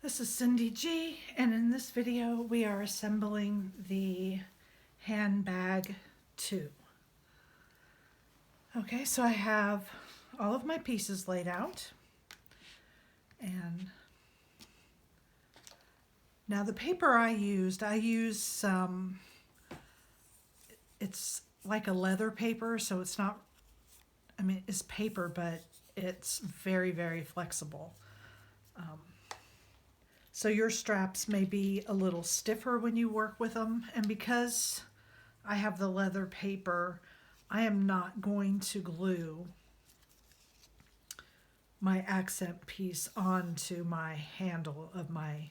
This is Cyndy G, and in this video we are assembling the Handbag 2. Okay, so I have all of my pieces laid out, and now the paper I used some, it's like a leather paper, so it's not, it's paper, but it's very, very flexible. So your straps may be a little stiffer when you work with them, and because I have the leather paper, I am not going to glue my accent piece onto my handle of my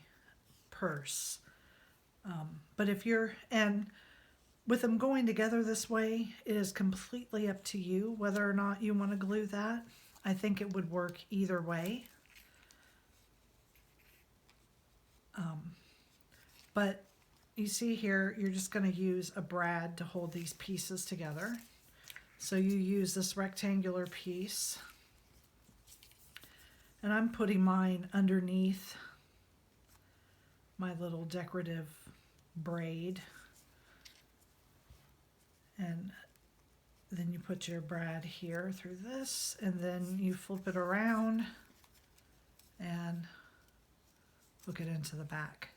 purse. But if you're, and with them going together this way, it is completely up to you whether or not you want to glue that. I think it would work either way. But you see here, you're just going to use a brad to hold these pieces together. So you use this rectangular piece, and I'm putting mine underneath my little decorative braid, and then you put your brad here through this, and then you flip it around and hook it into the back.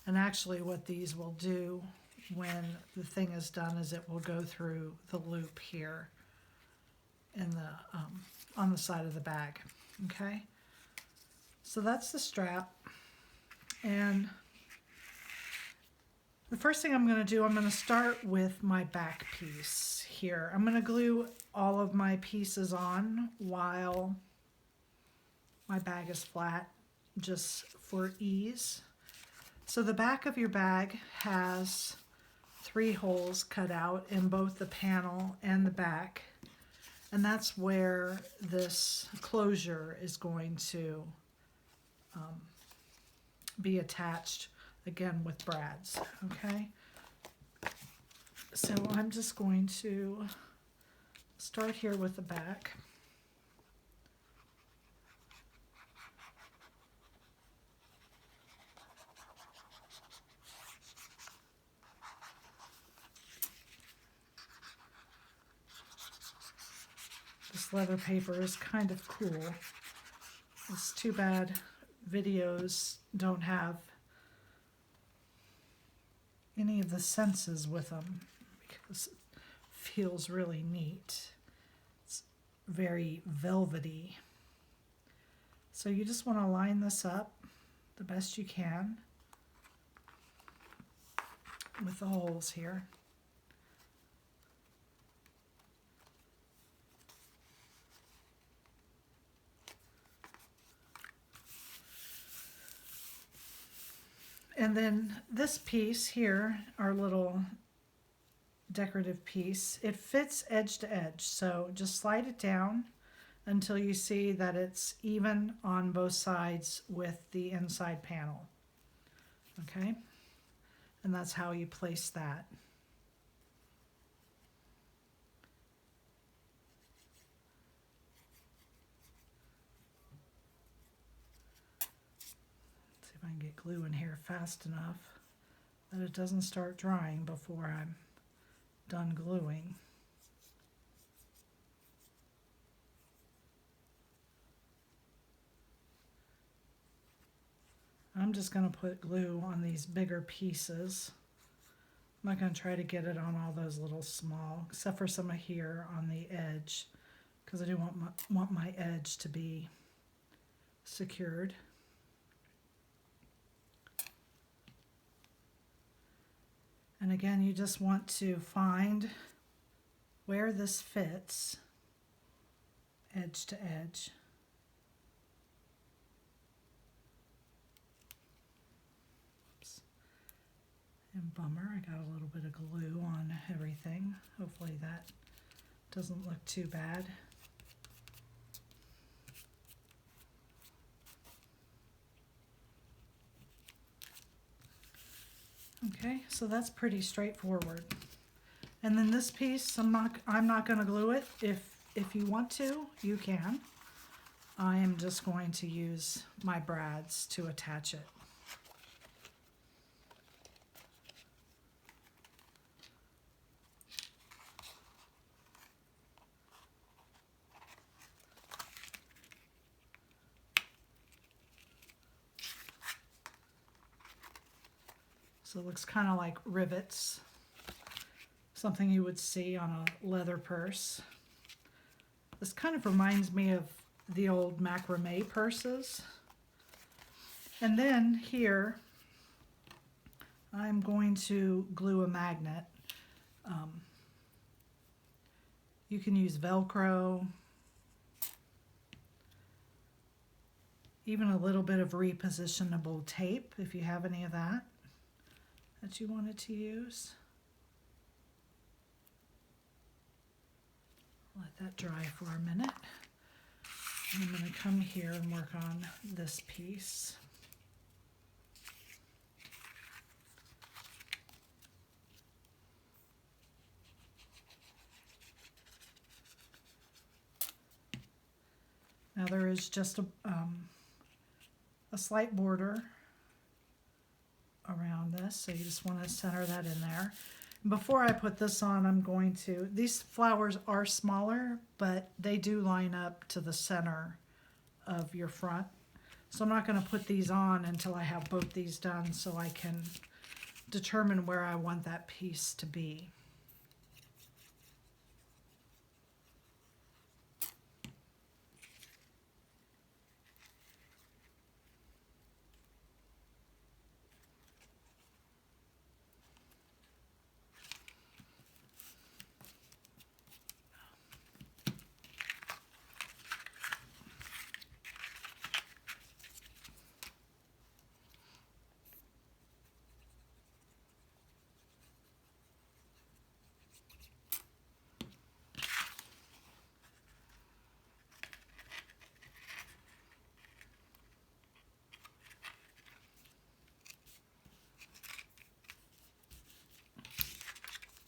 And actually what these will do when the thing is done is it will go through the loop here in the on the side of the bag. Okay, so that's the strap, and the first thing I'm going to do, I'm going to start with my back piece here. I'm going to glue all of my pieces on while my bag is flat, just for ease. So the back of your bag has 3 holes cut out in both the panel and the back, and that's where this closure is going to be attached, again with brads. Okay, so I'm just going to start here with the back. This leather paper is kind of cool. It's too bad videos don't have any of the senses with them, because it feels really neat. It's very velvety. So you just want to line this up the best you can with the holes here. And then this piece here, our little decorative piece, it fits edge to edge. So just slide it down until you see that it's even on both sides with the inside panel. Okay? And that's how you place that. I can get glue in here fast enough that it doesn't start drying before I'm done gluing. I'm just going to put glue on these bigger pieces. I'm not going to try to get it on all those little small, except for some here on the edge, because I do want my edge to be secured. And again, you just want to find where this fits, edge to edge. Oops. And bummer, I got a little bit of glue on everything. Hopefully that doesn't look too bad. Okay, so that's pretty straightforward. And then this piece, I'm not going to glue it. If you want to, you can. I am just going to use my brads to attach it. So it looks kind of like rivets, something you would see on a leather purse. This kind of reminds me of the old macrame purses. And then here, I'm going to glue a magnet. You can use Velcro, even a little bit of repositionable tape if you have any of that you wanted to use. Let that dry for a minute. And I'm going to come here and work on this piece. Now there is just a slight border around this, so you just want to center that in there. Before I put this on, I'm going to, these flowers are smaller, but they do line up to the center of your front. So I'm not going to put these on until I have both these done so I can determine where I want that piece to be.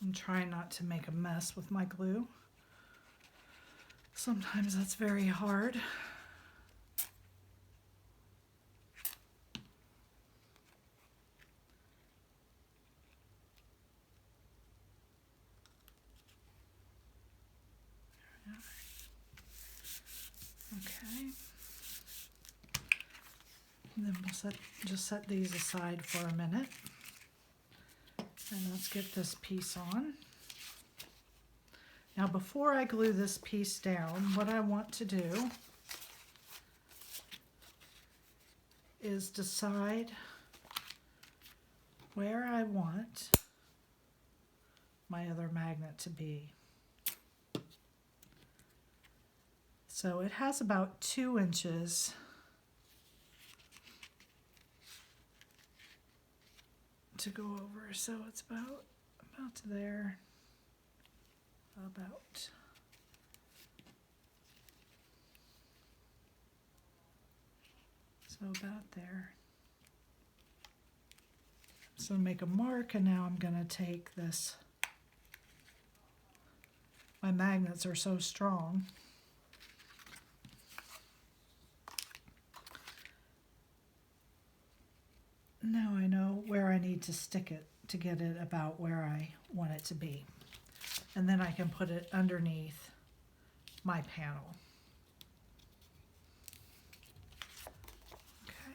I'm trying not to make a mess with my glue. Sometimes that's very hard. Okay. And then we'll just set these aside for a minute. And let's get this piece on. Now before I glue this piece down, what I want to do is decide where I want my other magnet to be. So it has about 2 inches to go over, so it's about to there, about. So about there. So make a mark, and now I'm going to take this. My magnets are so strong. Now I know where I need to stick it to get it about where I want it to be. And then I can put it underneath my panel. Okay.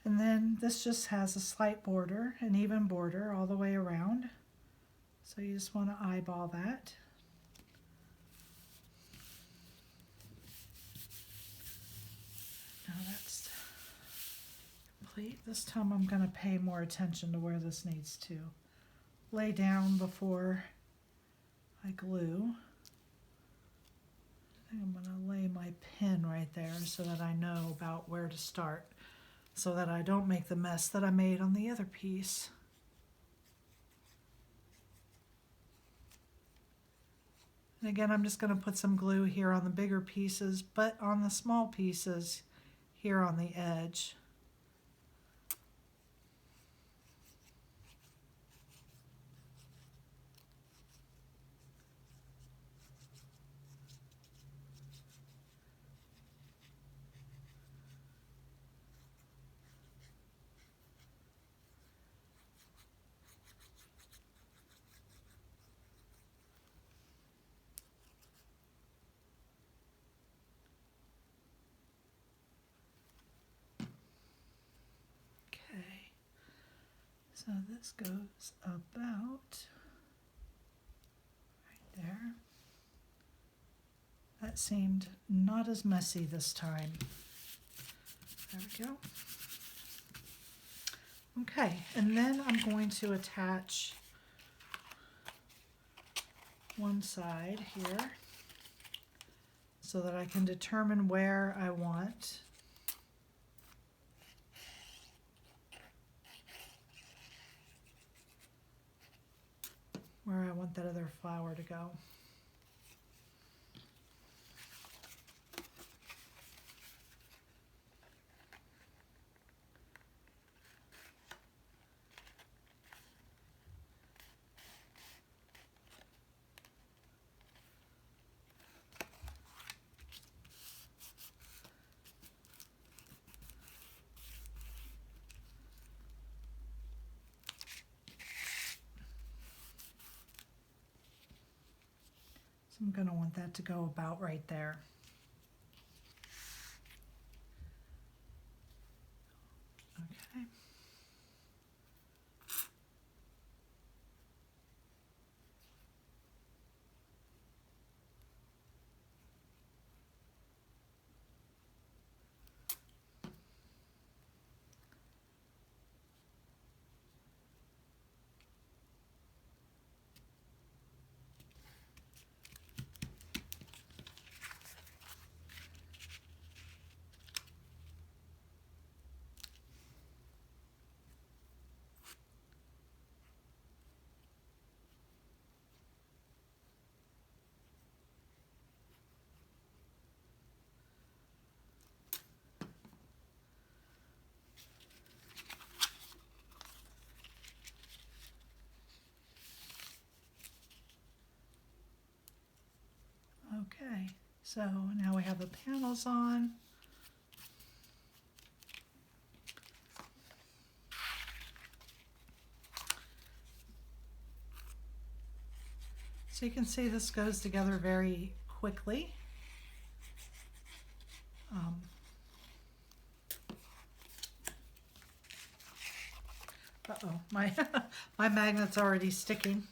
And then this just has a slight border, an even border all the way around. So you just want to eyeball that. Now that's complete. This time I'm going to pay more attention to where this needs to lay down before I glue. I think I'm going to lay my pin right there so that I know about where to start, so that I don't make the mess that I made on the other piece. And again, I'm just going to put some glue here on the bigger pieces, but on the small pieces here on the edge. So this goes about right there. That seemed not as messy this time. There we go. Okay, and then I'm going to attach one side here so that I can determine where I want that other flower to go. I'm going to want that to go about right there. Okay. Okay, so now we have the panels on. So you can see this goes together very quickly. Uh-oh, my magnet's already sticking.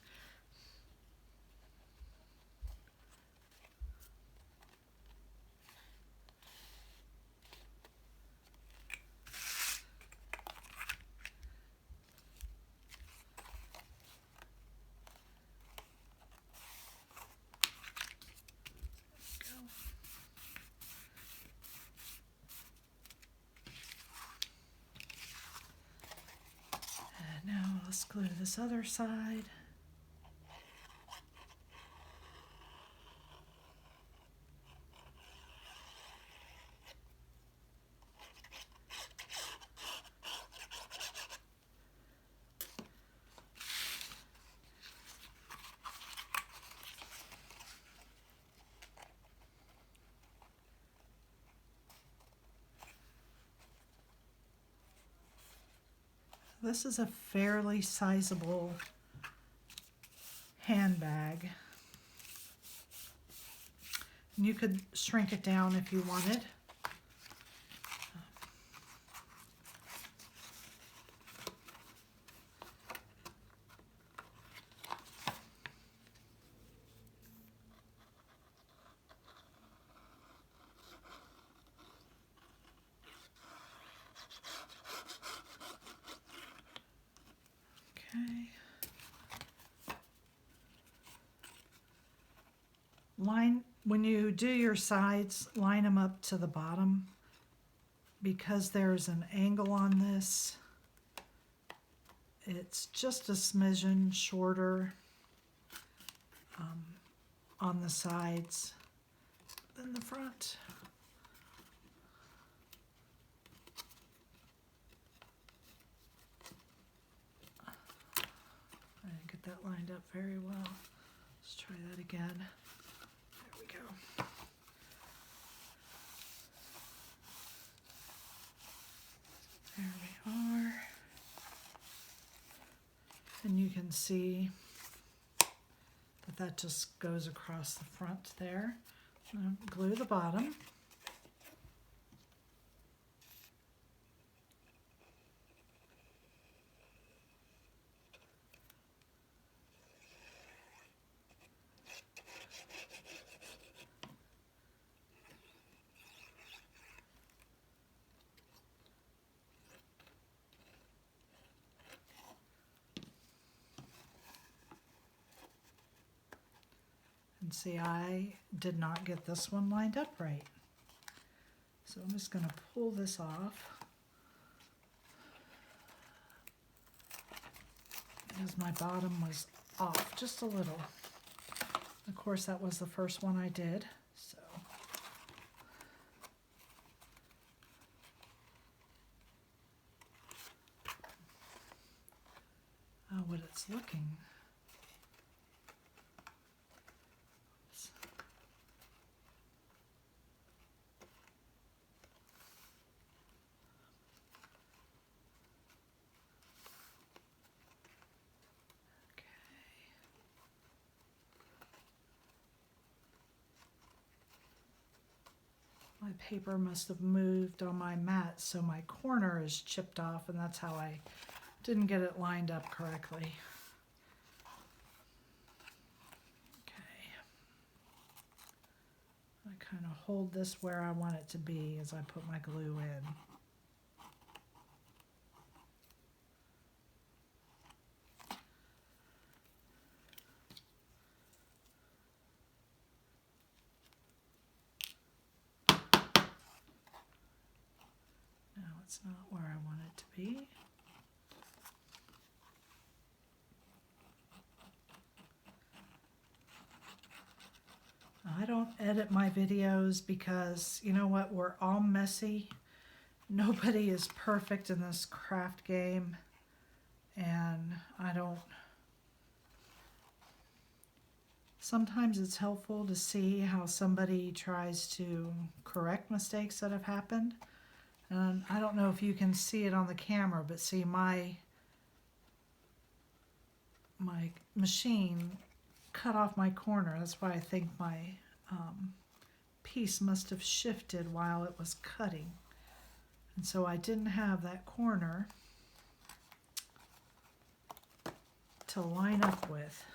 Let's glue this other side. This is a fairly sizable handbag. And you could shrink it down if you wanted. When you do your sides, line them up to the bottom because there's an angle on this. It's just a smidgen shorter on the sides than the front. I didn't get that lined up very well. Let's try that again. There we go. There we are. And you can see that just goes across the front there. Glue the bottom. And see, I did not get this one lined up right. So I'm just going to pull this off. Because my bottom was off just a little. Of course, that was the first one I did. So what it's looking. My paper must have moved on my mat, so my corner is chipped off, and that's how I didn't get it lined up correctly. Okay. I kind of hold this where I want it to be as I put my glue in. It's not where I want it to be. I don't edit my videos because, you know what, we're all messy. Nobody is perfect in this craft game, and sometimes it's helpful to see how somebody tries to correct mistakes that have happened. And I don't know if you can see it on the camera, but see my machine cut off my corner. That's why I think my piece must have shifted while it was cutting. And so I didn't have that corner to line up with.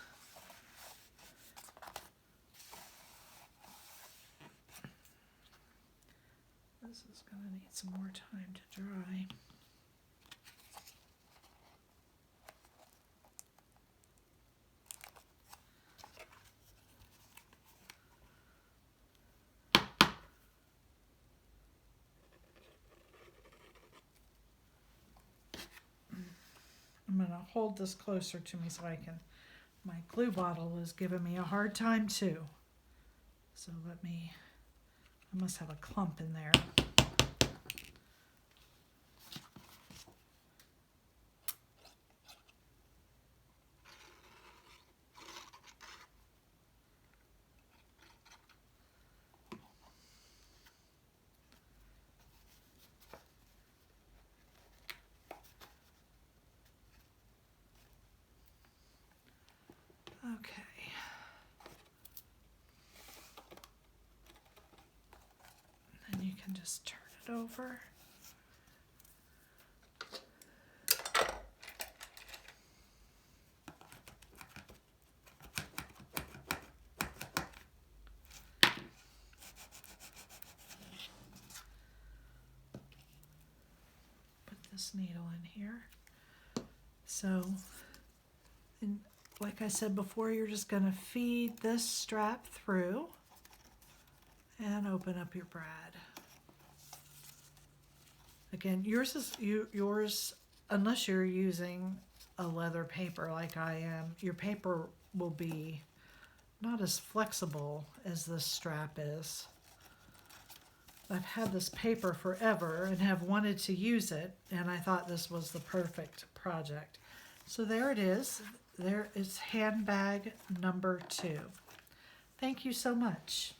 This is going to need some more time to dry. I'm going to hold this closer to me so I can, my glue bottle is giving me a hard time too. So I must have a clump in there. Okay. And then you can just turn it over. Put this needle in here. So, like I said before, you're just going to feed this strap through and open up your brad. Again, yours, unless you're using a leather paper like I am, your paper will be not as flexible as this strap is. I've had this paper forever and have wanted to use it, and I thought this was the perfect project. So there it is. There is handbag number 2. Thank you so much.